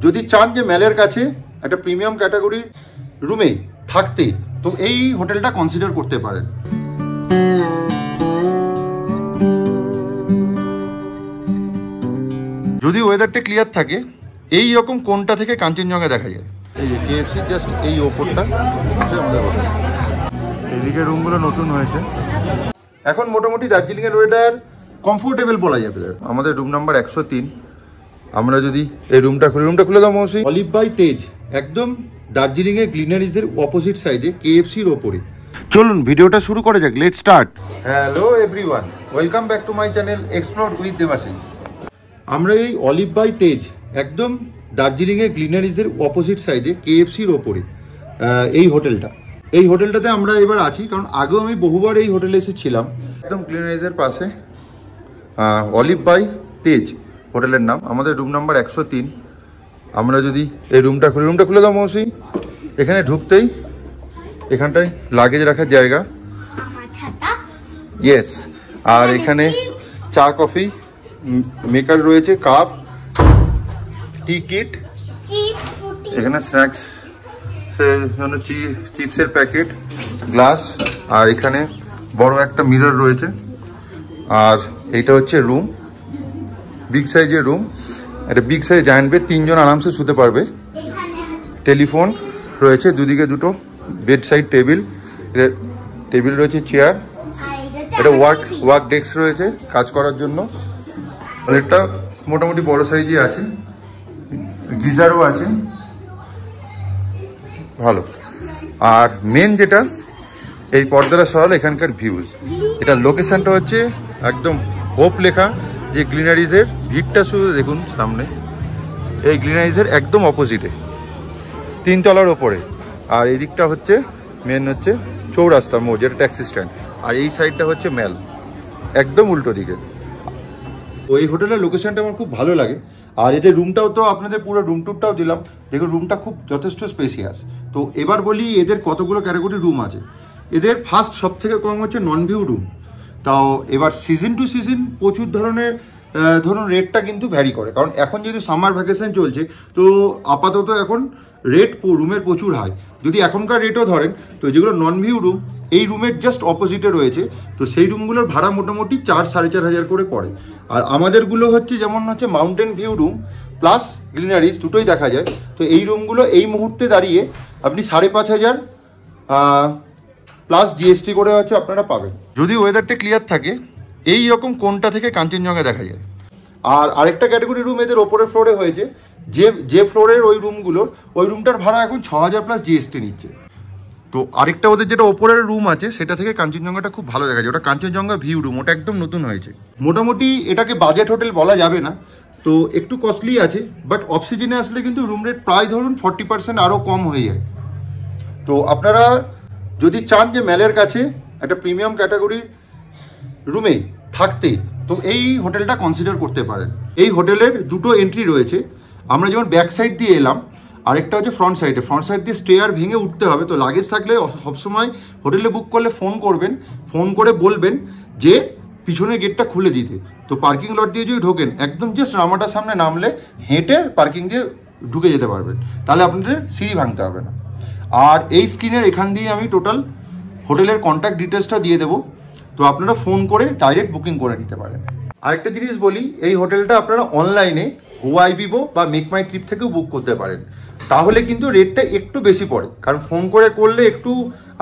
যদি চান যে ম্যালের কাছে একটা প্রিমিয়াম ক্যাটাগরির রুমে থাকতে, তো এই হোটেলটা কনসিডার করতে পারেন। যদি ওয়েদারটা ক্লিয়ার থাকে, এই রকম কোনটা থেকে কাঞ্চনজঙ্ঘা দেখা যায়। এই যে কেএফসি জাস্ট এই ওপরটা হচ্ছে আমাদের হোটেল। এইদিকে রুমগুলো নতুন হয়েছে। এখন মোটামুটি দার্জিলিংয়ের ওয়েদার কমফোর্টেবল বলা যাবে। আমাদের রুম নাম্বার 103। আমরা যদি এই রুমটা খুলে দাও মৌসি। অলিভ বাই তেজ, একদম দার্জিলিংয়ের গ্লিনারিজের অপোজিট সাইডে কেএফসির ওপরে। চলুন ভিডিওটা শুরু করে যাক, let's start. Hello everyone, welcome back to my channel explore with Debashis. আমরা এই অলিভ বাই তেজ একদম দার্জিলিংয়ের গ্লিনারিজের অপোজিট সাইডে কেএফসির ওপরে এই হোটেলটাতে আমরা এবার আছি, কারণ আগেও আমি বহুবার এই হোটেলে এসেছিলাম। একদম গ্লিনারিজের পাশে অলিভ বাই তেজ হোটেলের নাম। আমাদের রুম নাম্বার 103। আমরা যদি এই রুমটা খুলে দাও মৌসি। এখানে ঢুকতেই এখানটায় লাগেজ রাখার জায়গা, ইয়েস। আর এখানে চা কফি মেকার রয়েছে, কাপ, টি কিট, এখানে স্ন্যাক্স জন্য চিপসের প্যাকেট, গ্লাস, আর এখানে বড় একটা মিরর রয়েছে। আর এইটা হচ্ছে রুম, বিগ সাইজের রুম। একটা বিগ সাইজ জায়ান্ট বেড, 3 জন আরামসে শুতে পারবে। টেলিফোন রয়েছে, দুদিকে দুটো বেড সাইড টেবিল রয়েছে, চেয়ার, এটা ওয়ার্ক ডেস্ক রয়েছে কাজ করার জন্য। একটা মোটামুটি বড় সাইজই আছে, গিজারও আছে, ভালো। আর মেন যেটা, এই পর্দাটা সরাল এখানকার ভিউজ। এটা লোকেশনটা হচ্ছে একদম হোপ লেখা যে গ্লিনারিজের, ভিড়টা শুধু দেখুন সামনে। এই গ্লিনারিজের একদম অপোজিটে 3 তলার ওপরে। আর এই দিকটা হচ্ছে মেন হচ্ছে চৌরাস্তা মোড়, যেটা ট্যাক্সি স্ট্যান্ড। আর এই সাইডটা হচ্ছে ম্যাল, একদম উল্টো দিকে। তো এই হোটেলের লোকেশনটা আমার খুব ভালো লাগে। আর এদের রুমটাও তো আপনাদের পুরো রুম টুরটাও দিলাম, দেখুন রুমটা খুব যথেষ্ট স্পেসিয়াস। তো এবার বলি এদের কতগুলো ক্যাটাগরি রুম আছে। এদের ফার্স্ট সব থেকে কম হচ্ছে নন ভিউ রুম। তাও এবার সিজন টু সিজন প্রচুর ধরনের ধরুন রেটটা কিন্তু ভ্যারি করে, কারণ এখন যদি সামার ভ্যাকেশন চলছে, তো আপাতত এখন রেট রুমের প্রচুর হাই। যদি এখনকার রেটও ধরেন, তো যেগুলো নন ভিউ রুম এই রুমের জাস্ট অপোজিটে রয়েছে, তো সেই রুমগুলোর ভাড়া মোটামুটি 4-4.5 হাজার করে পড়ে। আর আমাদেরগুলো হচ্ছে যেমন হচ্ছে মাউন্টেন ভিউ রুম প্লাস গ্লিনারিজ দুটোই দেখা যায়। তো এই রুমগুলো এই মুহূর্তে দাঁড়িয়ে আপনি 5,500 প্লাস জিএসটি করে হচ্ছে আপনারা পাবেন, যদি ওয়েদারটা ক্লিয়ার থাকে। এই রকম কোনটা থেকে কাঞ্চনজঙ্ঘা দেখা যায়। আর আরেকটা ক্যাটাগরি রুম এদের ওপরের ফ্লোরে হয়েছে, যে ফ্লোরের ওই রুমটার ভাড়া এখন 6,000 প্লাস জিএসটি নিচ্ছে। তো আরেকটা ওদের যেটা ওপরের রুম আছে, সেটা থেকে কাঞ্চনজঙ্ঘাটা খুব ভালো দেখা যায়। ওটা কাঞ্চনজঙ্ঘা ভিউ রুম, ওটা একদম নতুন হয়েছে। মোটামুটি এটাকে বাজেট হোটেল বলা যাবে না, তো একটু কস্টলি আছে। বাট অফ সিজনে আসলে কিন্তু রুম রেট প্রায় ধরুন 40% আরও কম হয়ে যায়। তো আপনারা যদি চান যে ম্যালের কাছে একটা প্রিমিয়াম ক্যাটাগরির রুমে থাকতে, তো এই হোটেলটা কনসিডার করতে পারেন। এই হোটেলের দুটো এন্ট্রি রয়েছে। আমরা যেমন ব্যাক সাইড দিয়ে এলাম, আরেকটা হচ্ছে ফ্রন্ট সাইড দিয়ে স্টেয়ার ভেঙে উঠতে হবে। তো লাগেজ থাকলে সবসময় হোটেলে বুক করলে ফোন করে বলবেন যে পিছনের গেটটা খুলে দিতে। তো পার্কিং লট দিয়ে যদি ঢোকেন, একদম জাস্ট রামাটার সামনে নামলে হেঁটে পার্কিং দিয়ে ঢুকে যেতে পারবেন, তাহলে আপনাদের সিঁড়ি ভাঙতে হবে না। আর এই স্ক্রিনের এখান দিয়ে আমি টোটাল হোটেলের কন্ট্যাক্ট ডিটেলসটা দিয়ে দেবো, তো আপনারা ফোন করে ডাইরেক্ট বুকিং করে নিতে পারেন। আরেকটা জিনিস বলি, এই হোটেলটা আপনারা অনলাইনে গোয়াইবিবো বা মেক মাই ট্রিপ থেকেও বুক করতে পারেন। তাহলে কিন্তু রেটটা একটু বেশি পড়ে, কারণ ফোন করলে একটু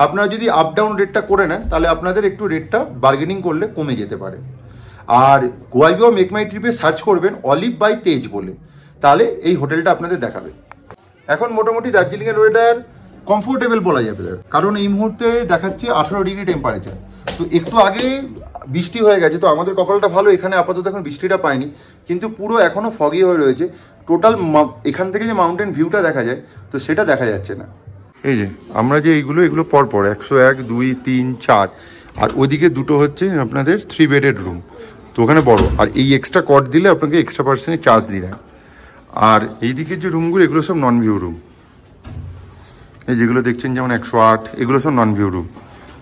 আপনারা যদি আপ ডাউন রেটটা করে নেন, তাহলে আপনাদের একটু রেটটা বার্গেনিং করলে কমে যেতে পারে। আর গোয়াইবিবো মেক মাই ট্রিপে সার্চ করবেন অলিভ বাই তেজ বলে, তাহলে এই হোটেলটা আপনাদের দেখাবে। এখন মোটামুটি দার্জিলিংয়ের ওয়েদার কমফোর্টেবল বলা যাবে, কারণ এই মুহূর্তে দেখাচ্ছে 18 ডিগ্রি টেম্পারেচার। তো একটু আগে বৃষ্টি হয়ে গেছে, তো আমাদের কপালটা ভালো, এখানে আপাতত এখন বৃষ্টিটা পাইনি, কিন্তু পুরো এখনও ফগি হয়ে রয়েছে। টোটাল এখান থেকে যে মাউন্টেন ভিউটা দেখা যায়, তো সেটা দেখা যাচ্ছে না। এই যে আমরা যে এগুলো পরপর 101, 2, 3, 4, আর ওইদিকে দুটো হচ্ছে আপনাদের 3 বেডেড রুম। তো ওখানে বড়, আর এই এক্সট্রা কট দিলে আপনাকে এক্সট্রা পার্সেন্টেজ চার্জ দিলেন। আর এইদিকের যে রুমগুলো, এগুলো সব নন ভিউ রুম। এই যেগুলো দেখছেন যেমন 108, এগুলো সব নন ভিউ রুম।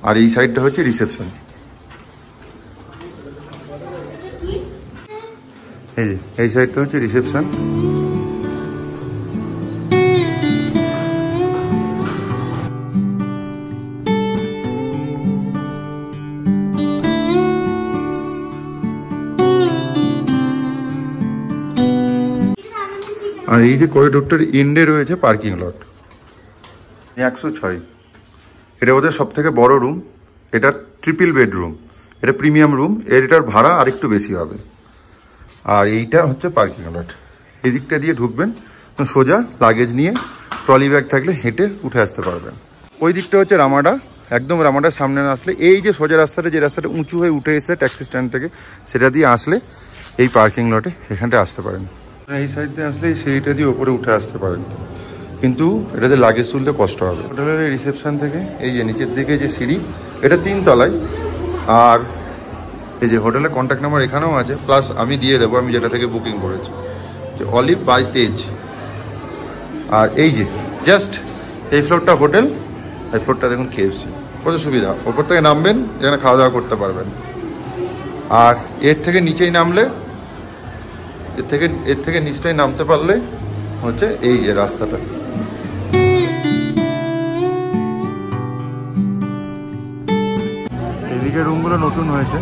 আর এই সাইডটা হচ্ছে রিসেপশন। এই সাইডটা হচ্ছে রিসেপশন। আর এই যে করিডোরটার এন্ডে রয়েছে পার্কিং লট। 106, এটা ওদের সব থেকে বড় রুম। এটা ট্রিপল বেডরুম, এটা প্রিমিয়াম রুম, এটার ভাড়া আরেকটু বেশি হবে। আর এইটা হচ্ছে পার্কিং লট। এই দিকটা দিয়ে ঢুকবেন, সোজা লাগেজ নিয়ে ট্রলি ব্যাগ থাকলে হেঁটে উঠে আসতে পারবেন। ওই দিকটা হচ্ছে রামাডা, একদম রামাডার সামনে না আসলে এই যে সোজা রাস্তাটা, যে রাস্তাটা উঁচু হয়ে উঠে এসে ট্যাক্সি স্ট্যান্ড থেকে, সেটা দিয়ে আসলে এই পার্কিং লটে এখানটা আসতে পারেন। এই সাইড দিয়ে আসলে এই সিঁড়িটা দিয়ে ওপরে উঠে আসতে পারেন, কিন্তু এটাতে লাগেজ তুলতে কষ্ট হবে। হোটেলের রিসেপশন থেকে এই যে নিচের দিকে যে সিঁড়ি, এটা 3 তলায়। আর এই যে হোটেলের কন্ট্যাক্ট নাম্বার এখানেও আছে, প্লাস আমি দিয়ে দেবো, আমি যেটা থেকে বুকিং করেছি, যে অলিভ বাই তেজ। আর এই যে জাস্ট এই ফ্লোরটা হোটেল, এই ফ্লোরটা দেখুন কেএফসি। কত সুবিধা, ওপর থেকে নামবেন যেখানে খাওয়া দাওয়া করতে পারবেন। আর এর থেকে নিচেই নামলে, এর থেকে নিচটাই নামতে পারলে হচ্ছে এই যে রাস্তাটা। এদিকে রুমগুলো নতুন হয়েছে।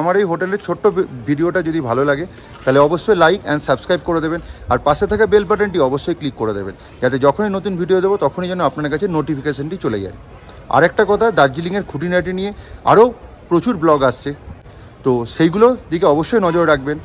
আমার এই হোটেলের ছোট্ট ভিডিওটা যদি ভালো লাগে তাহলে অবশ্যই লাইক অ্যান্ড সাবস্ক্রাইব করে দেবেন, আর পাশে থাকা বেল বাটনটি অবশ্যই ক্লিক করে দেবেন, যাতে যখনই নতুন ভিডিও দেবো তখনই যেন আপনার কাছে নোটিফিকেশানটি চলে যায়। আর একটা কথা, দার্জিলিংয়ের খুঁটিনাটি নিয়ে আরও প্রচুর ব্লগ আসছে, তো সেইগুলোর দিকে অবশ্যই নজর রাখবেন।